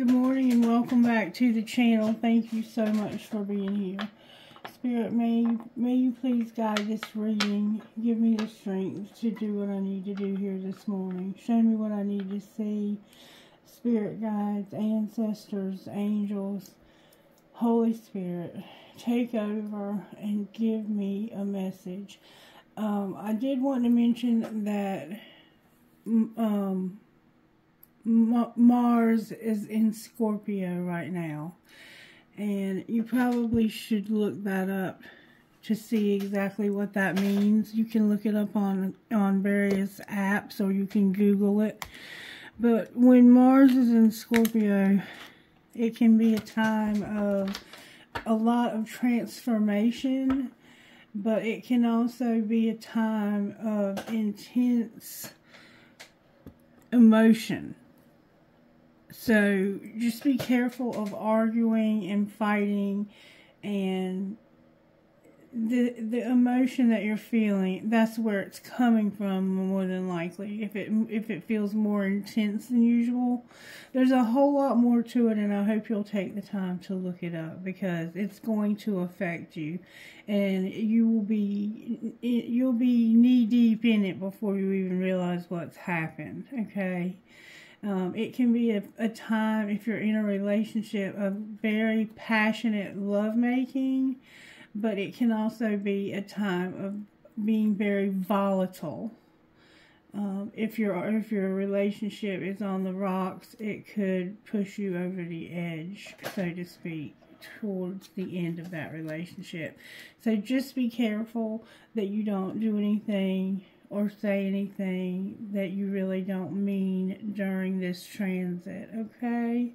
Good morning and welcome back to the channel. Thank you so much for being here. Spirit, may you please guide this reading. Give me the strength to do what I need to do here this morning. Show me what I need to see. Spirit guides, ancestors, angels, Holy Spirit, take over and give me a message. I did want to mention that Mars is in Scorpio right now, and you probably should look that up to see exactly what that means. You can look it up on various apps, or you can Google it. But when Mars is in Scorpio, it can be a time of a lot of transformation, but it can also be a time of intense emotion. So just be careful of arguing and fighting, and the emotion that you're feeling, that's where it's coming from more than likely. If it feels more intense than usual, there's a whole lot more to it, and I hope you'll take the time to look it up, because it's going to affect you, and you'll be knee deep in it before you even realize what's happened. Okay. It can be a time, if you're in a relationship, of very passionate lovemaking, but it can also be a time of being very volatile. If your relationship is on the rocks, it could push you over the edge, so to speak, towards the end of that relationship. So just be careful that you don't do anything or say anything that you really don't mean during this transit, okay?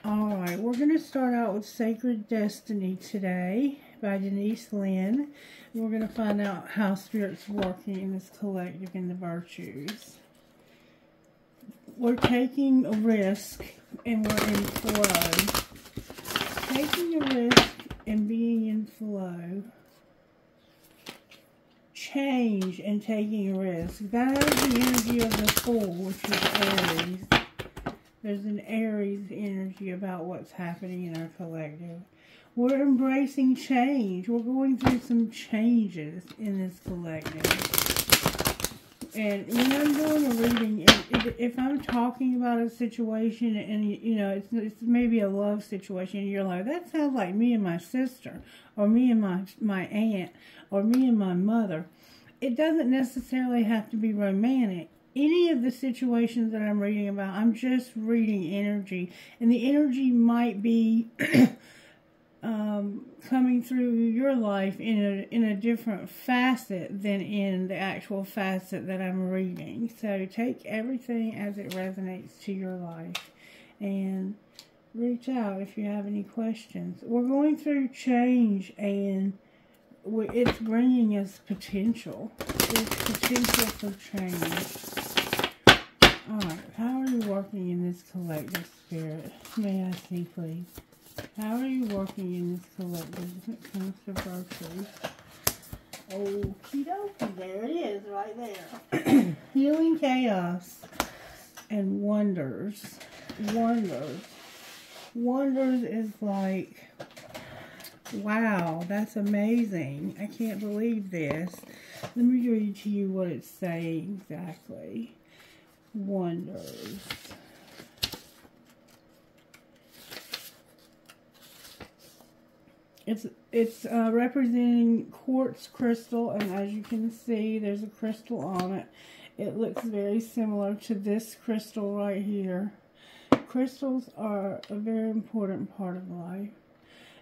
Alright, we're going to start out with Sacred Destiny today by Denise Lynn. We're going to find out how Spirit's working in this collective in the virtues. We're taking a risk and we're in flow. Taking a risk and being in flow. Change and taking a risk. That is the energy of the Fool, which is Aries. There's an Aries energy about what's happening in our collective. We're embracing change. We're going through some changes in this collective. And when I'm doing a reading, if I'm talking about a situation and, you know, it's maybe a love situation, and you're like, that sounds like me and my sister, or me and my aunt, or me and my mother, it doesn't necessarily have to be romantic. Any of the situations that I'm reading about, I'm just reading energy. And the energy might be coming through your life in a different facet than in the actual facet that I'm reading. So take everything as it resonates to your life, and reach out if you have any questions. We're going through change, and it's bringing us potential. There's potential for change. Alright, how are you working in this collective, Spirit? May I see, please? How are you working in this collective when it comes to virtues? Okie dokie, there it is, right there. Healing chaos and wonders. Wonders. Wonders is like, wow, that's amazing. I can't believe this. Let me read to you what it's saying exactly. Wonders. It's representing quartz crystal, and as you can see, there's a crystal on it. It looks very similar to this crystal right here. Crystals are a very important part of life.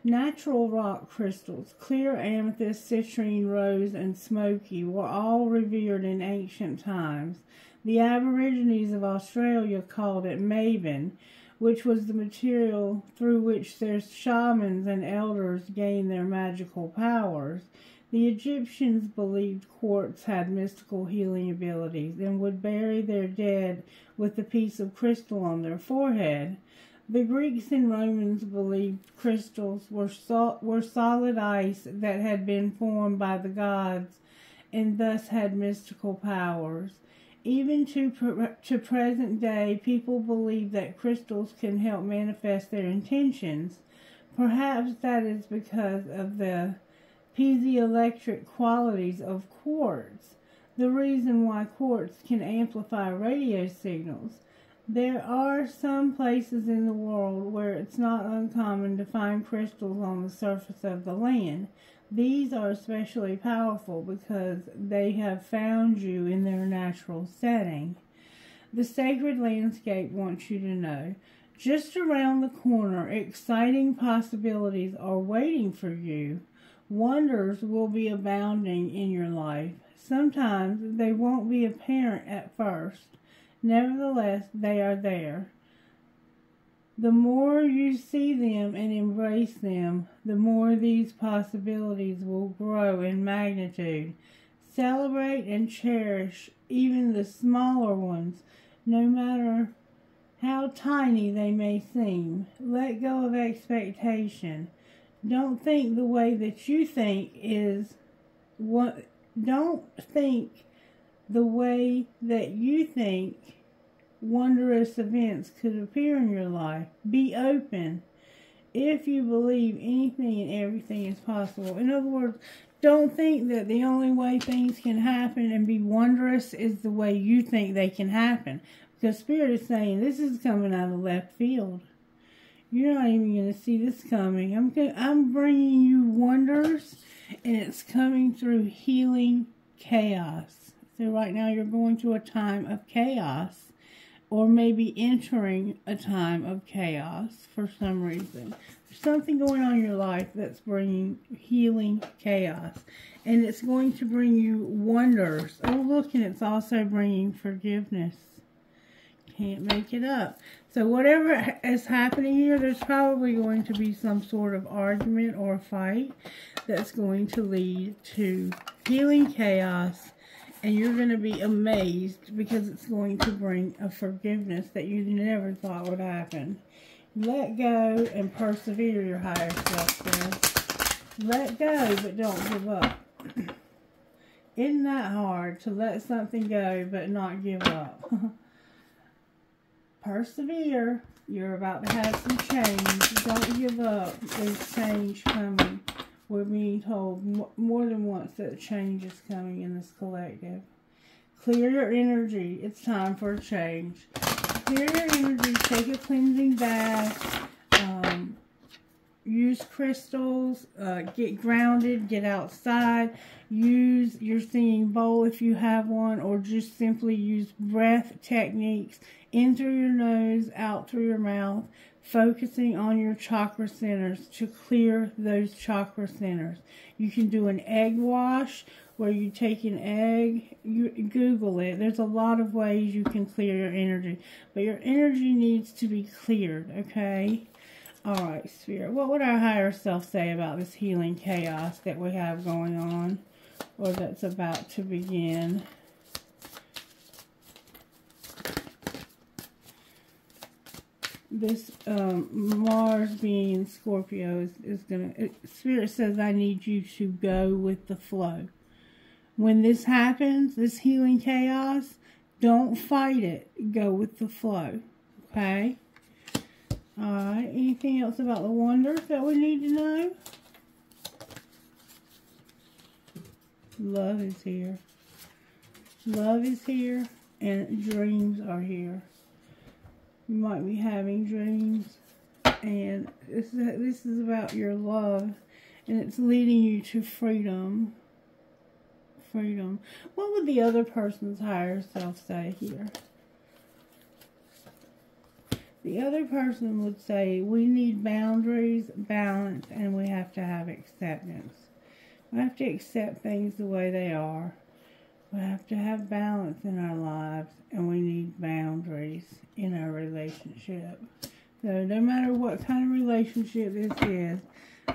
Natural rock crystals, clear amethyst, citrine, rose, and smoky, were all revered in ancient times. The Aborigines of Australia called it maven, which was the material through which their shamans and elders gained their magical powers. The Egyptians believed quartz had mystical healing abilities and would bury their dead with a piece of crystal on their forehead. The Greeks and Romans believed crystals were solid ice that had been formed by the gods and thus had mystical powers. Even to present day, people believe that crystals can help manifest their intentions. Perhaps that is because of the piezoelectric qualities of quartz, the reason why quartz can amplify radio signals. There are some places in the world where it's not uncommon to find crystals on the surface of the land. These are especially powerful because they have found you in their natural setting. The sacred landscape wants you to know, just around the corner, exciting possibilities are waiting for you. Wonders will be abounding in your life. Sometimes they won't be apparent at first. Nevertheless, they are there. The more you see them and embrace them, the more these possibilities will grow in magnitude. Celebrate and cherish even the smaller ones, no matter how tiny they may seem. Let go of expectation. Don't think the way that you think is what. Don't think the way that you think wondrous events could appear in your life. Be open. If you believe anything and everything is possible. In other words, don't think that the only way things can happen and be wondrous is the way you think they can happen. Because Spirit is saying this is coming out of left field. You're not even going to see this coming. I'm bringing you wonders, and it's coming through healing chaos. So right now you're going through a time of chaos, or maybe entering a time of chaos for some reason. There's something going on in your life that's bringing healing chaos, and it's going to bring you wonders. Oh, look, and it's also bringing forgiveness. Can't make it up. So whatever is happening here, there's probably going to be some sort of argument or fight that's going to lead to healing chaos, and you're going to be amazed because it's going to bring a forgiveness that you never thought would happen. Let go and persevere, your higher self says. Let go, but don't give up. Isn't that hard to let something go but not give up? Persevere. You're about to have some change. Don't give up. There's change coming. We're being told more than once that change is coming in this collective. Clear your energy. It's time for a change. Clear your energy. Take a cleansing bath. Use crystals. Get grounded. Get outside. Use your singing bowl if you have one, or just simply use breath techniques in through your nose, out through your mouth, focusing on your chakra centers to clear those chakra centers. You can do an egg wash where you take an egg, you Google it. There's a lot of ways you can clear your energy, but your energy needs to be cleared, okay? All right, Spirit, what would our higher self say about this healing chaos that we have going on, or that's about to begin? This Mars being in Scorpio is going to... Spirit says, I need you to go with the flow. When this happens, this healing chaos, don't fight it. Go with the flow. Okay? Alright, anything else about the wonders that we need to know? Love is here. Love is here, and dreams are here. You might be having dreams, and this is about your love, and it's leading you to freedom. Freedom. What would the other person's higher self say here? The other person would say, we need boundaries, balance, and we have to have acceptance. We have to accept things the way they are. We have to have balance in our lives, and we need boundaries in our relationship. So no matter what kind of relationship this is,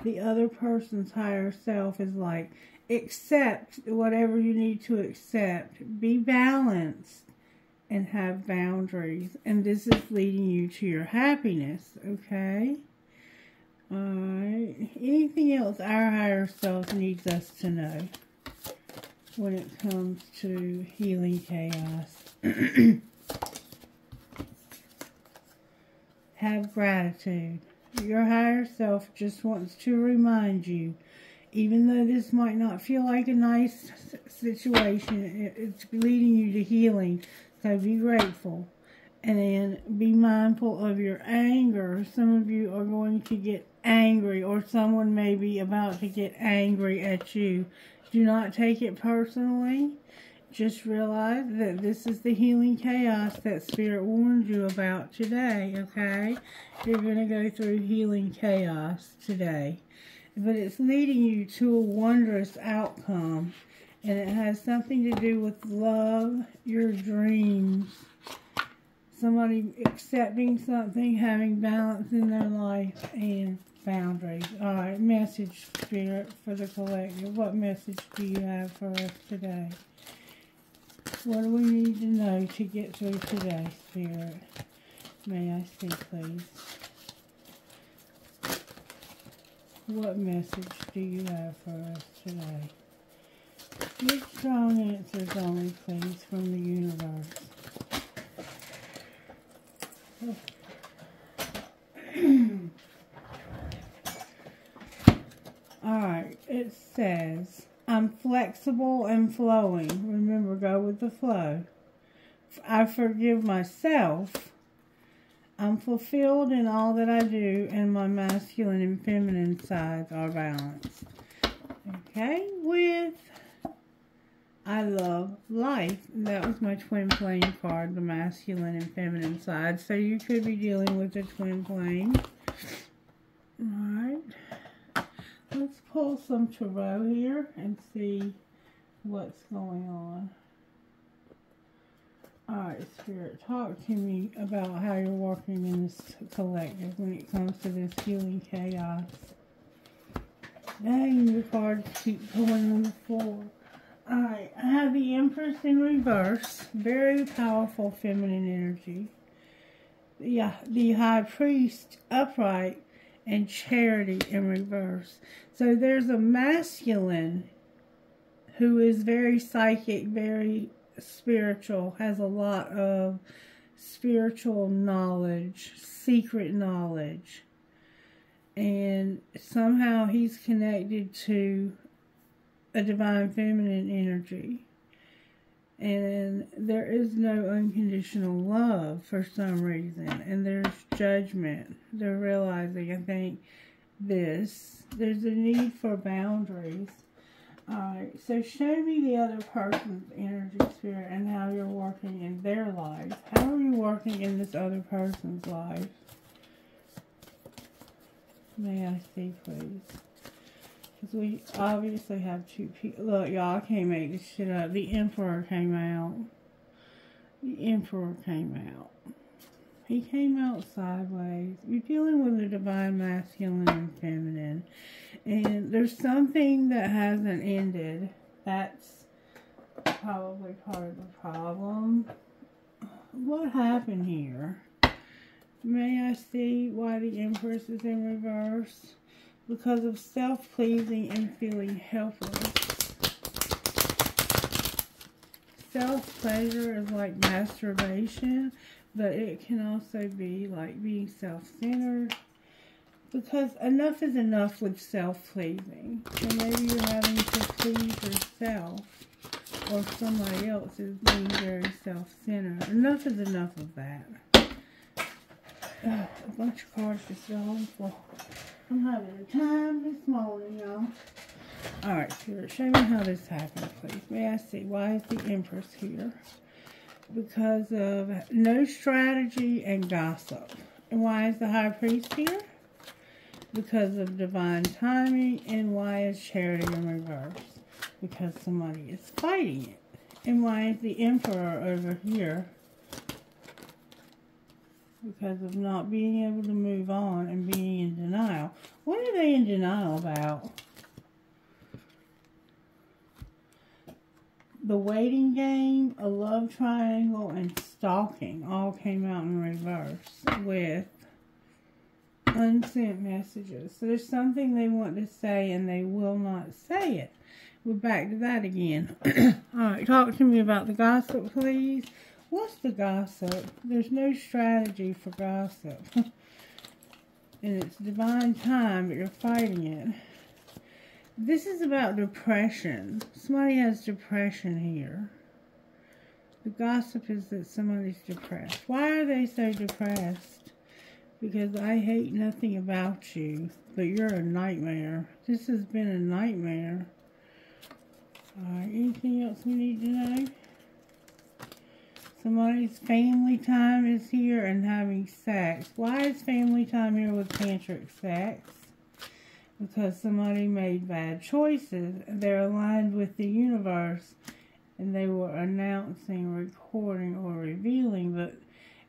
the other person's higher self is like, accept whatever you need to accept. Be balanced and have boundaries. And this is leading you to your happiness, okay? Alright. Anything else our higher self needs us to know when it comes to healing chaos? Have gratitude. Your higher self just wants to remind you, even though this might not feel like a nice situation, it's leading you to healing. So be grateful. And then be mindful of your anger. Some of you are going to get angry, or someone may be about to get angry at you. Do not take it personally. Just realize that this is the healing chaos that Spirit warned you about today, okay? You're going to go through healing chaos today. But it's leading you to a wondrous outcome. And it has something to do with love, your dreams, somebody accepting something, having balance in their life, and boundaries. Alright, message, Spirit, for the collective. What message do you have for us today? What do we need to know to get through today, Spirit? May I see, please? What message do you have for us today? Give strong answers only, please, from the universe. Alright, it says, I'm flexible and flowing. Remember, go with the flow. I forgive myself. I'm fulfilled in all that I do, and my masculine and feminine sides are balanced. Okay, with I love life. That was my twin flame card, the masculine and feminine side. So you could be dealing with a twin flame. Alright. Let's pull some tarot here and see what's going on. Alright, Spirit, talk to me about how you're working in this collective when it comes to this healing chaos. Dang, the cards keep going on the floor. Alright, I have the Empress in reverse. Very powerful feminine energy. Yeah, the High Priest upright, and Charity in reverse. So there's a masculine who is very psychic, very spiritual, has a lot of spiritual knowledge, secret knowledge. And somehow he's connected to a divine feminine energy. And there is no unconditional love for some reason. And there's judgment. They're realizing, I think, there's a need for boundaries. Alright, so show me the other person's energy, Spirit, and how you're working in their life. How are you working in this other person's life? May I see, please? Because we obviously have two people. Look, y'all, I can't make this shit up. The Emperor came out. The Emperor came out. He came out sideways. You're dealing with a divine masculine and feminine. And there's something that hasn't ended. That's probably part of the problem. What happened here? May I see why the Empress is in reverse? Because of self-pleasing and feeling helpless. Self-pleasure is like masturbation, but it can also be like being self-centered. Because enough is enough with self-pleasing. So maybe you're having to please yourself, or somebody else is being very self-centered. Enough is enough of that. A bunch of cards just fell on the floor. I'm having a time this morning, y'all. Alright, Spirit, show me how this happened, please. May I see? Why is the Empress here? Because of no strategy and gossip. And why is the High Priest here? Because of divine timing. And why is Charity in reverse? Because somebody is fighting it. And why is the Emperor over here? Because of not being able to move on and being in denial. What are they in denial about? The waiting game, a love triangle, and stalking all came out in reverse with unsent messages. So there's something they want to say and they will not say it. We're back to that again. Alright, talk to me about the gossip, please. What's the gossip? There's no strategy for gossip. And it's divine time, but you're fighting it. This is about depression. Somebody has depression here. The gossip is that somebody's depressed. Why are they so depressed? Because I hate nothing about you, but you're a nightmare. This has been a nightmare. Alright, anything else we need to know? Somebody's family time is here and having sex. Why is family time here with tantric sex? Because somebody made bad choices. They're aligned with the universe. And they were announcing, recording, or revealing. But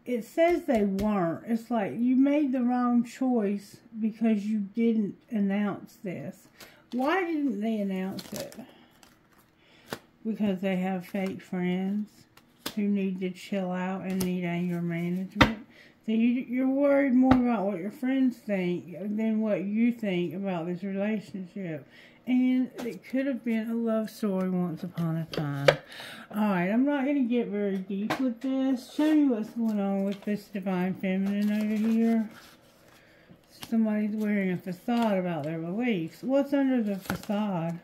it says they weren't. It's like you made the wrong choice because you didn't announce this. Why didn't they announce it? Because they have fake friends who need to chill out and need anger management. So you're worried more about what your friends think than what you think about this relationship. And it could have been a love story once upon a time. Alright, I'm not going to get very deep with this. Show me what's going on with this divine feminine over here. Somebody's wearing a facade about their beliefs. What's under the facade?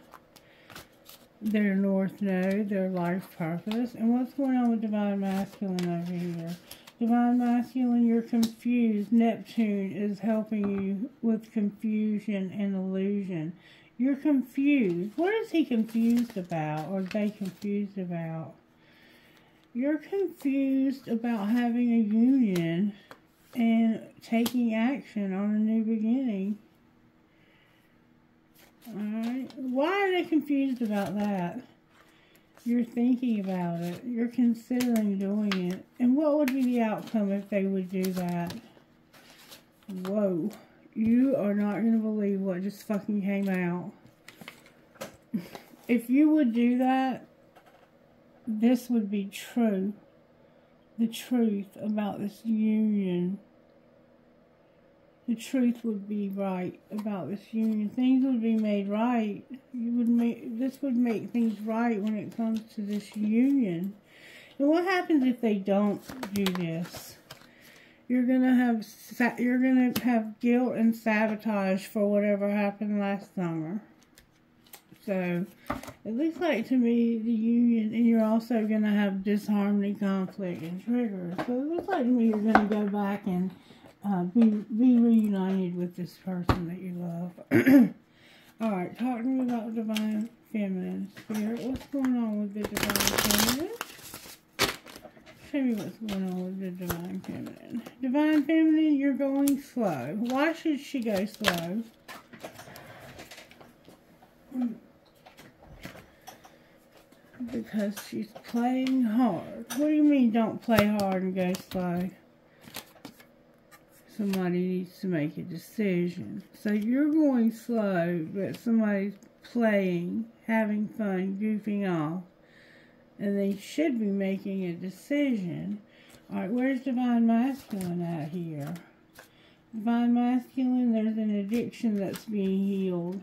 Their north node, their life purpose. And what's going on with divine masculine over here? Divine masculine, you're confused. Neptune is helping you with confusion and illusion. You're confused. What is he confused about? Or are they confused about? You're confused about having a union and taking action on a new beginning. Alright. Why are they confused about that? You're thinking about it. You're considering doing it. And what would be the outcome if they would do that? Whoa. You are not going to believe what just fucking came out. If you would do that, this would be true. The truth about this union. The truth would be right about this union. Things would be made right. This would make things right when it comes to this union. And what happens if they don't do this? You're gonna have guilt and sabotage for whatever happened last summer. So it looks like to me the union, and you're also gonna have disharmony, conflict, and triggers. So it looks like to me you're gonna go back and be reunited with this person that you love. Alright, talk to me about the divine feminine spirit. What's going on with the divine feminine? Show me what's going on with the divine feminine. Divine feminine, you're going slow. Why should she go slow? Because she's playing hard. What do you mean don't play hard and go slow? Somebody needs to make a decision. So you're going slow, but somebody's playing, having fun, goofing off. And they should be making a decision. Alright, where's divine masculine at here? Divine masculine, there's an addiction that's being healed.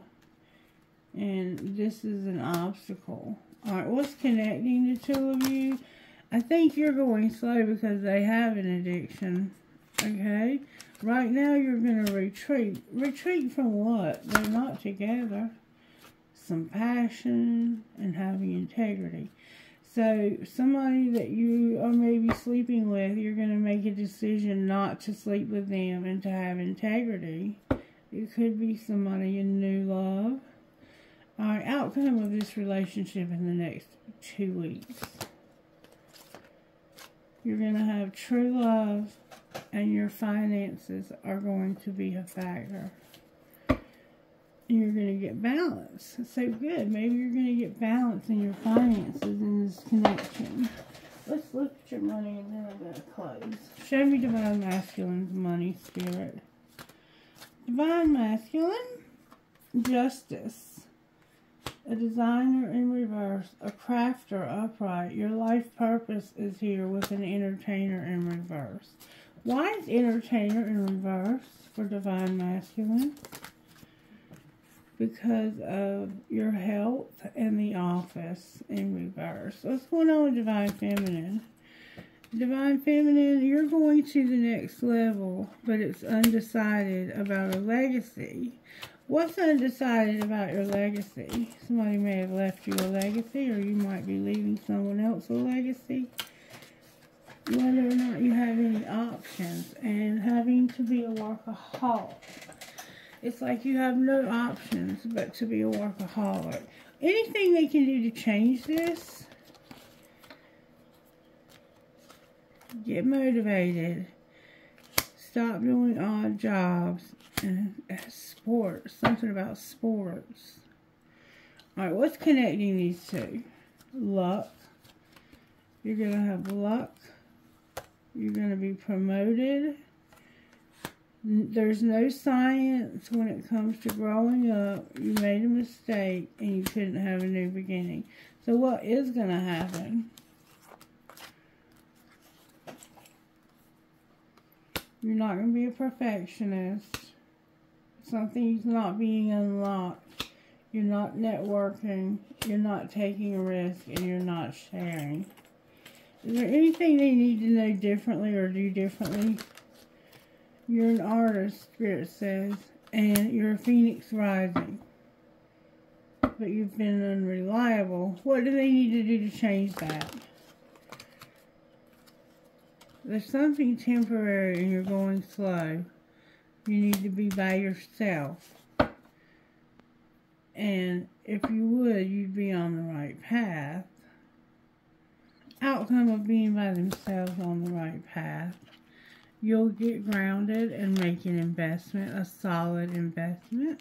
And this is an obstacle. Alright, what's connecting the two of you? I think you're going slow because they have an addiction. Okay? Right now you're going to retreat. Retreat from what? They're not together. Some passion and having integrity. So, somebody that you are maybe sleeping with, you're going to make a decision not to sleep with them and to have integrity. It could be somebody in new love. Alright, outcome of this relationship in the next 2 weeks. You're going to have true love, and your finances are going to be a factor. You're going to get balance. So good. Maybe you're going to get balance in your finances in this connection. Let's look at your money and then I'm going to close. Show me divine masculine's money spirit. Divine masculine, justice. A designer in reverse, a crafter upright. Your life purpose is here with an entertainer in reverse. Why is entertainer in reverse for divine masculine? Because of your health and the office in reverse. What's going on with divine feminine? Divine Feminine, you're going to the next level, but it's undecided about a legacy. What's undecided about your legacy? Somebody may have left you a legacy, or you might be leaving someone else a legacy. Whether or not you have any options, and having to be a workaholic. It's like you have no options but to be a workaholic. Anything they can do to change this? Get motivated. Stop doing odd jobs. And sports. Something about sports. Alright, what's connecting these two? Luck. You're going to have luck. You're going to be promoted. There's no science when it comes to growing up. You made a mistake and you couldn't have a new beginning. So what is going to happen? You're not going to be a perfectionist. Something's not being unlocked. You're not networking. You're not taking a risk. And you're not sharing. Is there anything they need to know differently or do differently? You're an artist, Spirit says. And you're a phoenix rising. But you've been unreliable. What do they need to do to change that? There's something temporary and you're going slow. You need to be by yourself. And if you would, you'd be on the right path. Outcome of being by themselves on the right path. You'll get grounded and make an investment, a solid investment.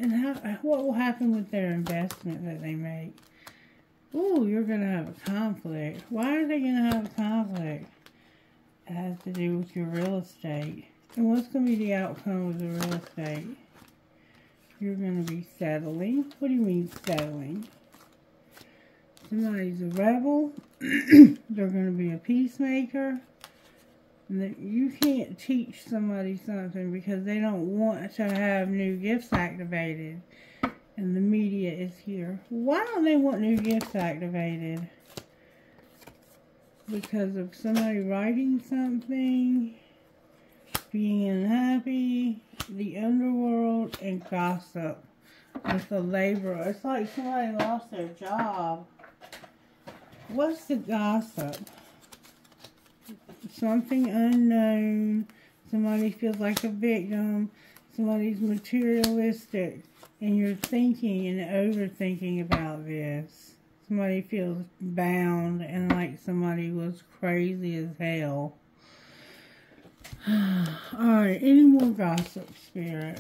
And what will happen with their investment that they make? Ooh, you're going to have a conflict. Why are they going to have a conflict? It has to do with your real estate. And what's going to be the outcome of the real estate? You're going to be settling. What do you mean settling? Somebody's a rebel. They're going to be a peacemaker. You can't teach somebody something because they don't want to have new gifts activated. And the media is here. Why don't they want new gifts activated? Because of somebody writing something, being unhappy, the underworld, and gossip with the laborer. It's like somebody lost their job. What's the gossip? Something unknown. Somebody feels like a victim. Somebody's materialistic. And you're thinking and overthinking about this. Somebody feels bound and like somebody was crazy as hell. Alright, any more gossip, Spirit?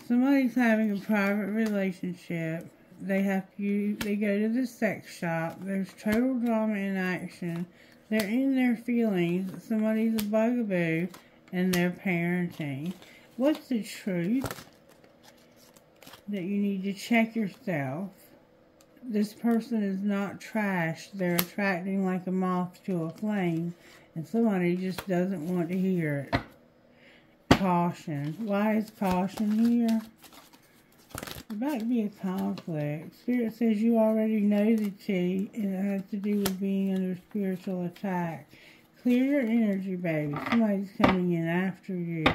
Somebody's having a private relationship. They go to the sex shop. There's total drama in action. They're in their feelings. Somebody's a bugaboo and they're parenting. What's the truth? That you need to check yourself. This person is not trash. They're attracting like a moth to a flame. And somebody just doesn't want to hear it. Caution. Why is caution here? There might be a conflict. Spirit says you already know the tea. And it has to do with being under spiritual attack. Clear your energy, baby. Somebody's coming in after you.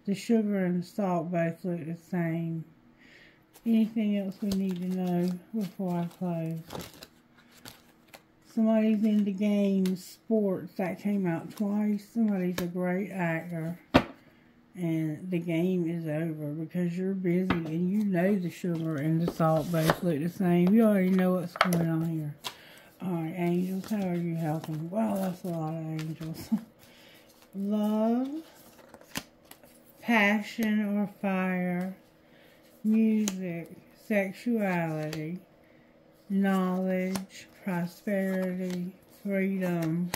The sugar and the salt both look the same. Anything else we need to know before I close? Somebody's into games, sports. That came out twice. Somebody's a great actor. And the game is over because you're busy and you know the sugar and the salt both look the same. You already know what's going on here. Alright, angels, how are you helping? Wow, that's a lot of angels. Love, passion or fire, music, sexuality, knowledge, prosperity, freedom,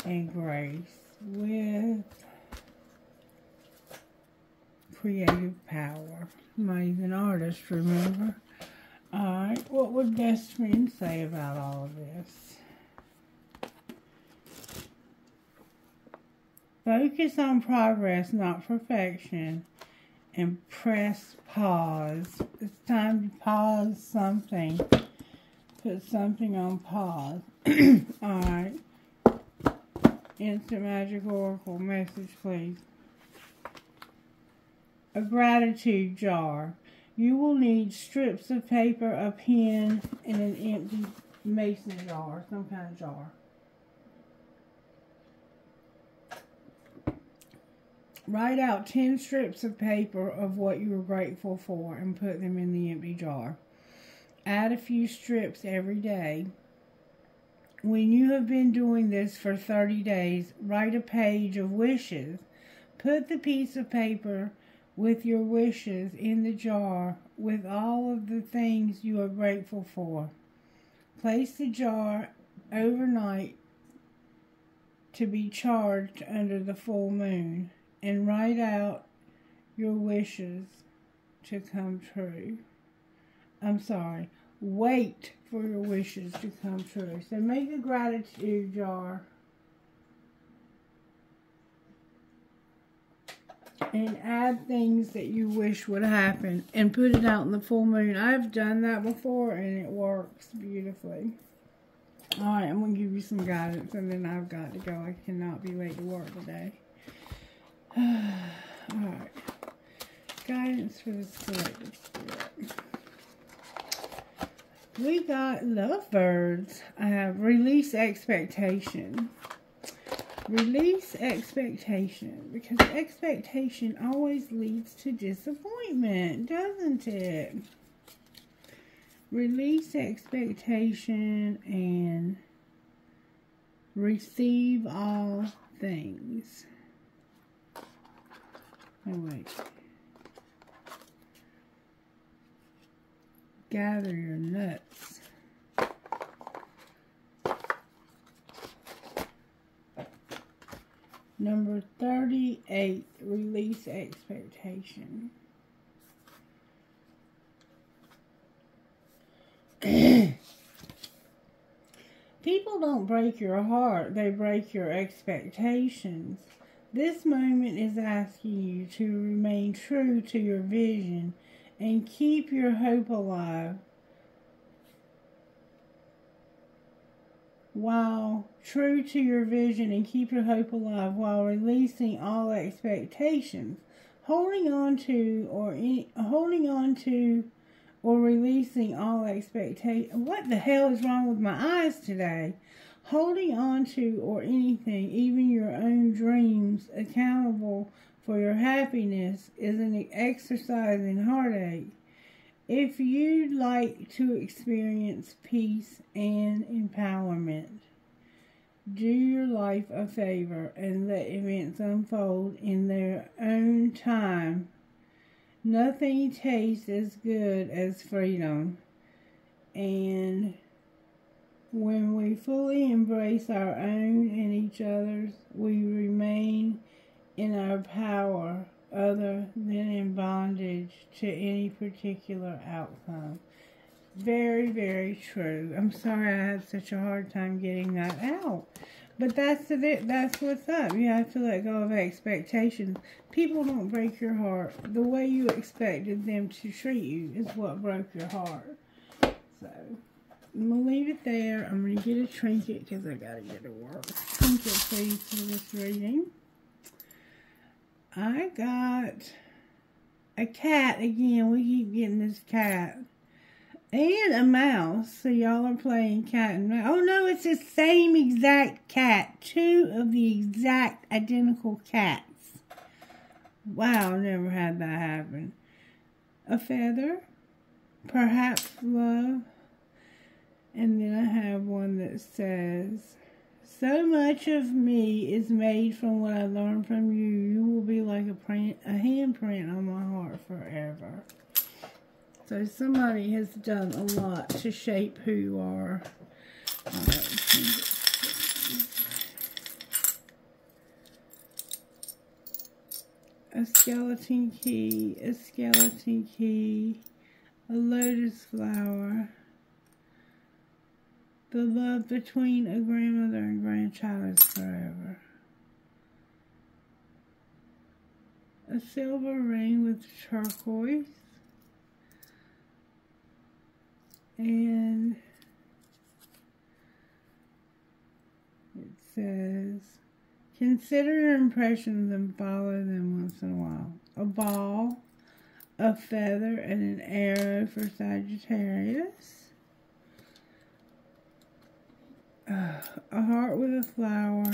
and grace with creative power. Somebody's an artist, remember? Alright, what would best friend say about all of this? Focus on progress, not perfection. And press pause. It's time to pause something. Put something on pause. Alright. Instant Magic Oracle message, please. A gratitude jar. You will need strips of paper, a pen, and an empty mason jar, some kind of jar. Write out 10 strips of paper of what you are grateful for and put them in the empty jar. Add a few strips every day. When you have been doing this for 30 days, write a page of wishes. Put the piece of paper with your wishes in the jar with all of the things you are grateful for. Place the jar overnight to be charged under the full moon and write out your wishes to come true. Wait for your wishes to come true. So make a gratitude jar and add things that you wish would happen and put it out in the full moon. I've done that before and it works beautifully. Alright, I'm going to give you some guidance and then I've got to go. I cannot be late to work today. Alright. Guidance for the collective spirit. We got lovebirds. I have release expectation. Release expectation, because expectation always leads to disappointment, doesn't it? Release expectation and receive all things. Oh, wait. Gather your nuts. Number 38, release expectation. People don't break your heart, they break your expectations. This moment is asking you to remain true to your vision and keep your hope alive. While true to your vision and keep your hope alive while releasing all expectations. Holding on to or releasing all expectations. What the hell is wrong with my eyes today? Holding on to or anything, even your own dreams, accountable for your happiness is an exercise in heartache. If you'd like to experience peace and empowerment, do your life a favor and let events unfold in their own time. Nothing tastes as good as freedom. And when we fully embrace our own and each other's, we remain in our power other than in bondage to any particular outcome. Very, very true. I'm sorry I had such a hard time getting that out. But that's what's up. You have to let go of expectations. People don't break your heart. The way you expected them to treat you is what broke your heart. So, I'm going to leave it there. I'm going to get a trinket because I got to get to work. Trinket, please, for this reading. I got a cat again. We keep getting this cat. And a mouse. So y'all are playing cat and mouse. Oh no, it's the same exact cat. Two of the exact identical cats. Wow, never had that happen. A feather. Perhaps love. And then I have one that says, so much of me is made from what I learned from you. You will be like a handprint on my heart forever. So somebody has done a lot to shape who you are. A skeleton key, a lotus flower. The love between a grandmother and grandchild is forever. A silver ring with turquoise. And it says, Consider your impressions and follow them once in a while. A ball, a feather, and an arrow for Sagittarius. A heart with a flower,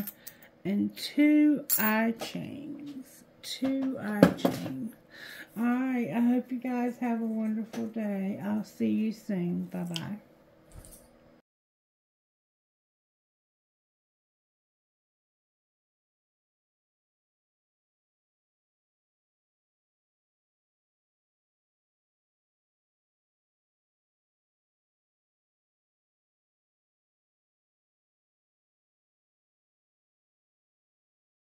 and 2 eye chains. 2 eye chains. Alright, I hope you guys have a wonderful day. I'll see you soon. Bye-bye.